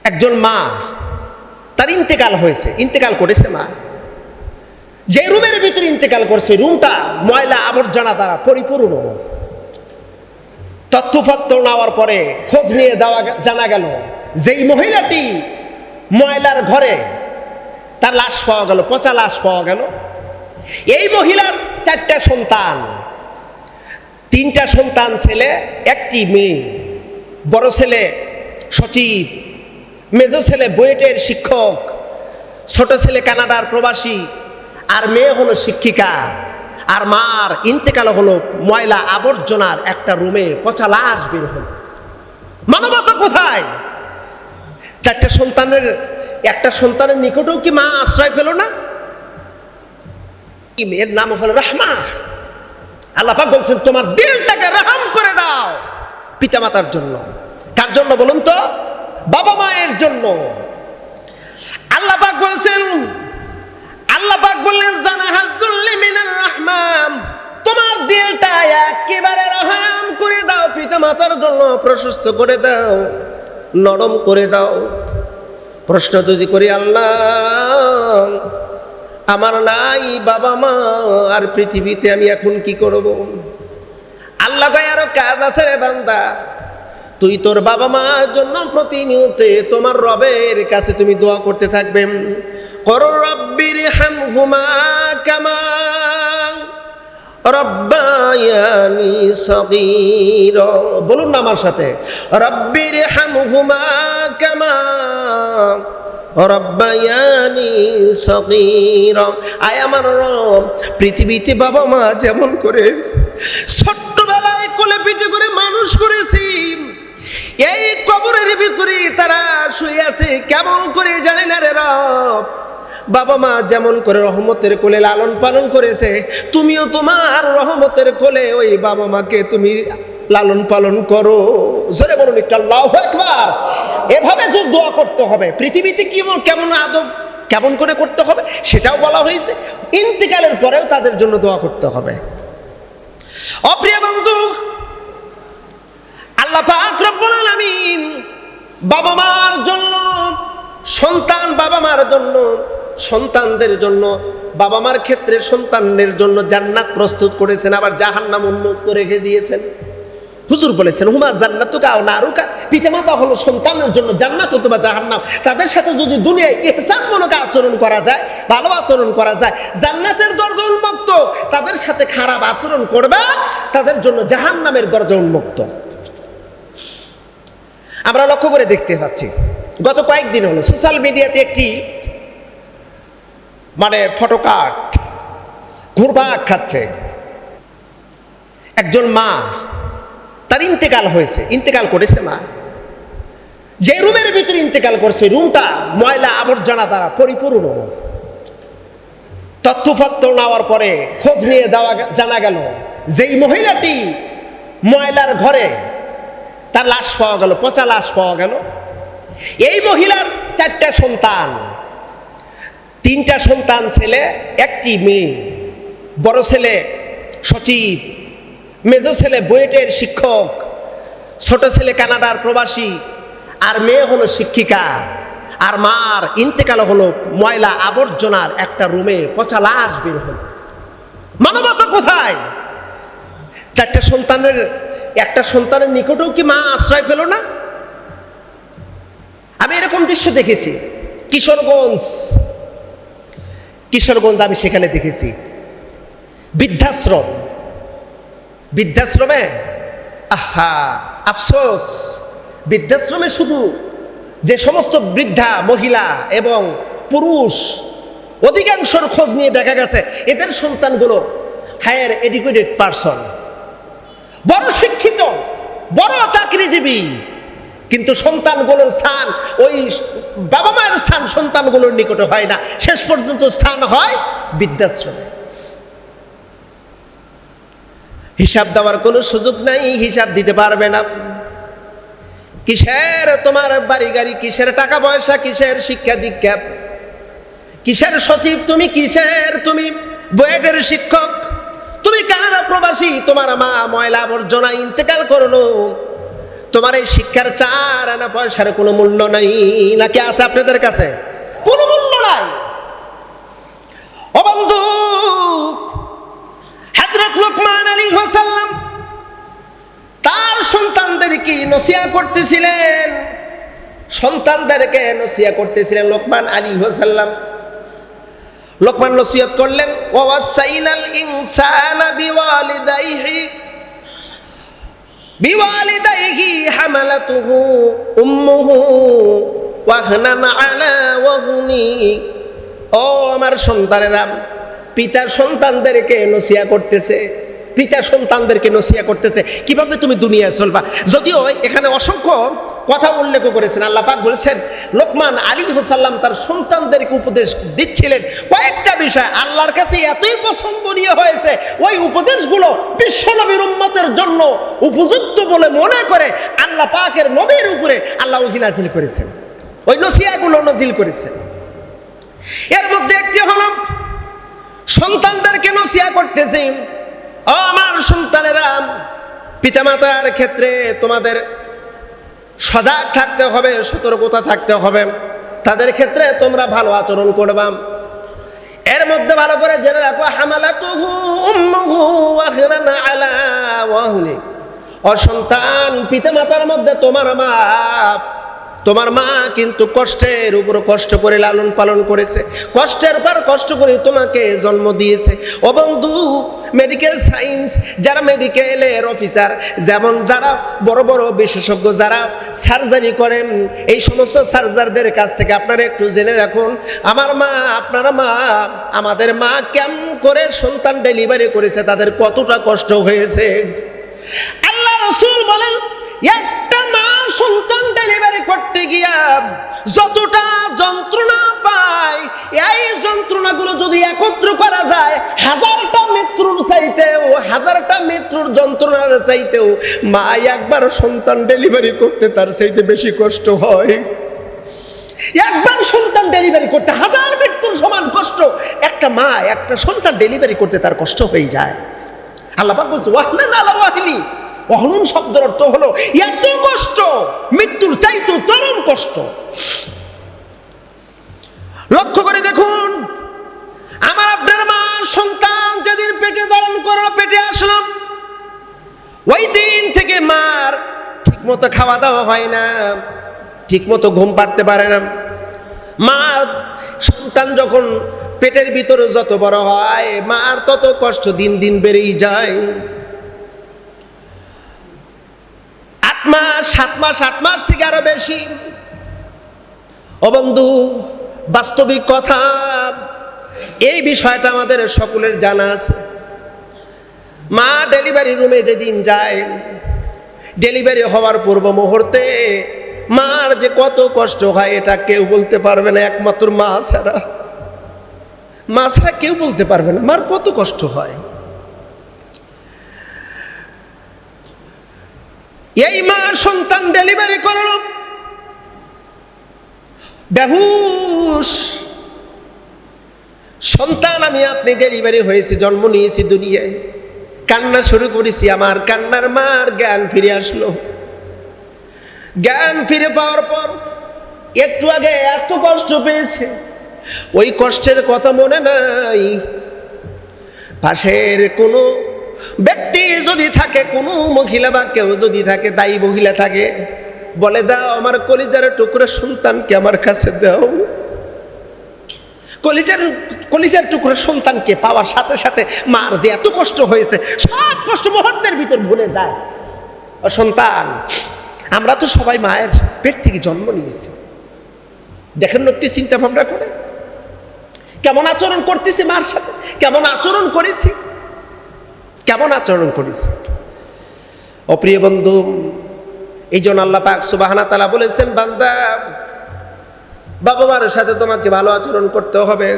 একজন মা, তার ইন্তেকাল হয়েছে, ইন্তেকাল করেছে মা। যে রুমের ভিতরে ইন্তেকাল করছে রুমটা ময়লা আবর্জনা দ্বারা পরিপূর্ণ। তথ্যপত্র নেওয়ার পরে খোঁজ নিয়ে জানা গেল যেই মহিলাটি ময়লার ঘরে তার লাশ পাওয়া গেল, পচা লাশ পাওয়া গেল। এই মহিলার 4টা সন্তান, 3টা সন্তান ছেলে, 1টি মেয়ে। বড় ছেলে সচিব, মেজো ছেলে বুয়েটের শিক্ষক, ছোট ছেলে কানাডার প্রবাসী, আর মেয়ে হলো শিক্ষিকা। আর মার ইন্তেকাল হলো ময়লা আবর্জনার একটা রুমে, পচা লাশ বের হলো। মানবতা কোথায়? 4টা সন্তানের একটা সন্তানের নিকটেও কি মা আশ্রয় পেল না? এর নাম হলো রাহমা। আল্লাহ পাক বলছেন তোমার দিলটাকে রহম করে দাও পিতামাতার জন্য। কার জন্য বলুন তো? বাবা মায়ের জন্য। আল্লাহ পাক বলছেন, আল্লাহ পাক বললেন জানাহাজুল্লি মিনার রাহমাম, তোমার দিলটা একেবারে রহম করে দাও পিতামাতার জন্য, প্রশস্ত করে দাও, নরম করে দাও। প্রশ্ন যদি করি আল্লাহ আমার নাই বাবা মা, আর পৃথিবীতে আমি এখন কি করব? আল্লাহ ভাই আরো কাজ আছে রে বান্দা। তুই তোর বাবা মার জন্য প্রতিনিয়ত তোমার রবের কাছে তুমি দোয়া করতে থাকবে। কর রব্বির হামহুমা কামা রব্বায়ানি সগীরা। বলুন না আমার সাথে, রব্বির হামহুমা কামা রব্বায়ানি সগীরা। আয় আমার রব, পৃথিবীতে বাবা মা যেমন করে ছোট্টবেলায় কোলে পিঠে করে মানুষ করেছি, এই কবরের ভিতরে তারা শুয়ে আছে কেমন করে জানি না রে রব। বাবা মা যেমন করে রহমতের কোলে লালন পালন করেছে, তুমিও তোমার রহমতের কোলে ওই বাবা মাকে তুমি লালন পালন করো। জোরে বলুন একটু আল্লাহু আকবার। এভাবে যে দোয়া করতে হবে, পৃথিবীতে কেমন আদব কেমন করে করতে হবে সেটাও বলা হয়েছে। ইন্তেকালের পরেও তাদের জন্য দোয়া করতে হবে। অপ্রিয় বন্ধু, আল্লাহ পাক রব্বুল আলামিন বাবা মার জন্য, সন্তান বাবা মার জন্য, সন্তানদের জন্য, বাবা মার ক্ষেত্রে সন্তানদের জন্য জান্নাত প্রস্তুত করেছেন, আবার জাহান্নাম উন্মুক্ত রেখে দিয়েছেন। হুজুর বলেছেন হুমা জান্নাতুকা আও নারুকা, পিতামাতা হলো সন্তানের জন্য জান্নাত অথবা জাহান্নাম। তাদের সাথে যদি দুনিয়ায় ইহসানমূলক আচরণ করা যায়, ভালো আচরণ করা যায়, জান্নাতের দরজা উন্মুক্ত। তাদের সাথে খারাপ আচরণ করবে, তাদের জন্য জাহান্নামের দরজা উন্মুক্ত। আমরা লক্ষ্য করে দেখতে পাচ্ছি গত কয়েকদিন হলো সোশ্যাল মিডিয়াতে একটি ফটোকার্ড ঘুরপাক খাচ্ছে। একজন মা, তার ইন্তেকাল হয়েছে, ইন্তেকাল করেছে মা। যে রুমের ভিতরে ইন্তেকাল করছে রুমটা ময়লা আবর্জনা দ্বারা পরিপূর্ণ। তথ্যপত্র নেওয়ার পরে খোঁজ নিয়ে জানা গেল যেই মহিলাটি ময়লার ঘরে তার লাশ পাওয়া গেল, পচা লাশ পাওয়া গেল। এই মহিলার 4টা সন্তান, 3টা সন্তান ছেলে, 1টি মেয়ে। বড় ছেলে সচিব, মেজো ছেলে বুয়েটের শিক্ষক, ছোট ছেলে কানাডার প্রবাসী, আর মেয়ে হলো শিক্ষিকা। আর মার ইন্তেকাল হলো ময়লা আবর্জনার একটা রুমে, পচা লাশ বের হলো। মানবতা কোথায়? 4টা সন্তানের একটা সন্তানের নিকটেও কি মা আশ্রয় পেল না? আমি এরকম দৃশ্য দেখেছি কিশোরগঞ্জ আমি সেখানে দেখেছি বৃদ্ধাশ্রমে আফসোস, বৃদ্ধাশ্রমে শুধু যে সমস্ত বৃদ্ধা মহিলা এবং পুরুষ, অধিকাংশর খোঁজ নিয়ে দেখা গেছে এদের সন্তানগুলো হায়ার এডুকেটেড পারসন, বড় শিক্ষিত, বড় চাকরিজীবী, কিন্তু সন্তানগুলোর স্থান ওই বাবা মায়ের স্থান সন্তানগুলোর নিকটে হয় না, শেষ পর্যন্ত স্থান হয় বৃদ্ধাশ্রমে। হিসাব দেওয়ার কোনো সুযোগ নাই, হিসাব দিতে পারবে না। কিসের তোমার বাড়ি গাড়ি, কিসের টাকা পয়সা, কিসের শিক্ষা দীক্ষা, কিসের সচিব তুমি, কিসের তুমি বুয়েটের শিক্ষক, তুমি কানাডা প্রবাসী, তোমার মা ময়লা আবর্জনা ইন্তেকাল করলো, তোমার এই শিক্ষার 4 আনা পয়সার কোনো মূল্য নাই, নাকি আছে আপনাদের কাছে? কোনো মূল্য নাই। ও বন্ধু, হযরত লোকমান আলাইহিস সালাম তার সন্তানদেরকে নসিহত করতেছিলেন, সন্তানদেরকে নসিহত করতেছিলেন লোকমান আলাইহিস সালাম। লোকমান নসিহত করলেন, ওয়াসাইনাল ইনসানা বিওয়ালিদাইহি হামালাতুহু উম্মুহু ওয়াহনান আলা ওয়াহনি। ও আমার সন্তানেরা, পিতা সন্তানদেরকে নসিহত করতেছে, পিতা সন্তানদেরকে নসিহত করতেছে কিভাবে তুমি দুনিয়ায় চলবা। যদিও এখানে অসংখ্য কথা উল্লেখ করেছেন, আল্লাহ পাক বলেছেন লোকমান আলাইহিস সালাম তার সন্তানদেরকে উপদেশ দিচ্ছিলেন কয়েকটা বিষয় আল্লাহর কাছে এতই পছন্দনীয় হয়েছে, ওই উপদেশগুলো বিশ্বনবীর উম্মতের জন্য উপযুক্ত বলে মনে করে আল্লাহ পাকের নবীর উপরে আল্লাহ ওহী নাযিল করেছেন, ওই নসিহতগুলো নাযিল করেছেন। এর মধ্যে একটি হলো সন্তানদেরকে নসিহত করতেছে, ও আমার সন্তানেরা, পিতামাতার ক্ষেত্রে তোমাদের সজাগ থাকতে হবে, সতর্কতা থাকতে হবে, তাদের ক্ষেত্রে তোমরা ভালো আচরণ করবা। এর মধ্যে ভালো করে জেনে রাখো, হামালাতুহু উম্মুহু ওয়াহনান আলা ওয়াহনি। ও সন্তান, পিতামাতার মধ্যে তোমার মা কিন্তু কষ্টের উপর কষ্ট করে লালন পালন করেছে, কষ্টের পর কষ্ট করে তোমাকে জন্ম দিয়েছে। ও বন্ধু, মেডিকেল সায়েন্স যারা মেডিকেলের অফিসার, যেমন যারা বড় বড় বিশেষজ্ঞ যারা সার্জারি করেন, এই সমস্ত সার্জারদের কাছ থেকে আপনারা একটু জেনে রাখুন, আমার মা, আপনারা মা, আমাদের মা কেমন করে সন্তান ডেলিভারি করেছে, তাদের কতটা কষ্ট হয়েছে। আল্লাহ রাসূল বলেন, একটা মা সন্তান ডেলিভারি করতে গিয়া যতটা যন্ত্রণা পায়, এই যন্ত্রণাগুলো যদি একত্র করা যায়, হাজারটা মৃত্যুর যন্ত্রণার চাইতেও মা একবার সন্তান ডেলিভারি করতে তার চাইতে বেশি কষ্ট হয়। একবার সন্তান ডেলিভারি করতে হাজার মৃত্যুর সমান কষ্ট একটা মা একটা সন্তান ডেলিভারি করতে তার কষ্ট হয়ে যায়। আল্লাহ পাক বলছে ওয়াহনান আলা ওয়াহনি। অহনুন শব্দের অর্থ হলো এত কষ্ট, মৃত্যুর চাইতেও চরম কষ্ট। লক্ষ্য করে দেখুন, আমার আপনার মা সন্তান যেদিন পেটে ধারণ করলো, পেটে আসলো, ওই দিন থেকে মার ঠিক মতো খাওয়া দাওয়া হয় না, ঠিক মতো ঘুম পাড়তে পারে না। মার সন্তান যখন পেটের ভিতরে যত বড় হয়, মার তত কষ্ট দিন দিন বেড়েই যায়। 8 মাস 7 মাস 8 মাস থেকে আরো বেশি। ও বন্ধু, বাস্তবিক কথা, এই বিষয়টা আমাদের সকলের জানা আছে। মা ডেলিভারি রুমে যেদিন যায়, ডেলিভারি হওয়ার পূর্ব মুহূর্তে মার যে কত কষ্ট হয় এটা কেউ বলতে পারবে না, একমাত্র মা ছাড়া। মা ছাড়া কেউ বলতে পারবে না মার কত কষ্ট হয়। এই মা সন্তান ডেলিভারি করল, বেহুশ সন্তান, আমি আপনি ডেলিভারি হয়েছি, জন্ম নিয়েছি দুনিয়ায়, কান্না শুরু করেছি, আমার কান্নার মার জ্ঞান ফিরে আসলো। জ্ঞান ফিরে পাওয়ার পর একটু আগে এত কষ্ট পেয়েছে, ওই কষ্টের কথা মনে নাই। পাশের কোনো ব্যক্তি যদি থাকে, কোনো মহিলা বা কেউ যদি থাকে, দায়ী মহিলা থাকে, বলে দাও আমার কলিজার টুকরো সন্তানকে আমার কাছে দাও। কলিজার টুকরো সন্তানকে পাওয়ার সাথে সাথে মার যে এত কষ্ট হয়েছে, সব কষ্ট মুহূর্তের ভিতর ভুলে যায়। ও সন্তান, আমরা তো সবাই মায়ের পেট থেকে জন্ম নিয়েছি। দেখেন একটি চিন্তা ভাবনা করে কেমন আচরণ করতেছি মার সাথে, কেমন আচরণ করেছি, কেমন আচরণ করেছি। ও প্রিয় বন্ধু, এই জন্য আল্লাহ পাক সুবহানাহু ওয়া তাআলা বলেছেন, বান্দা, বাবা মার সাথে তোমাকে ভালো আচরণ করতে হবে।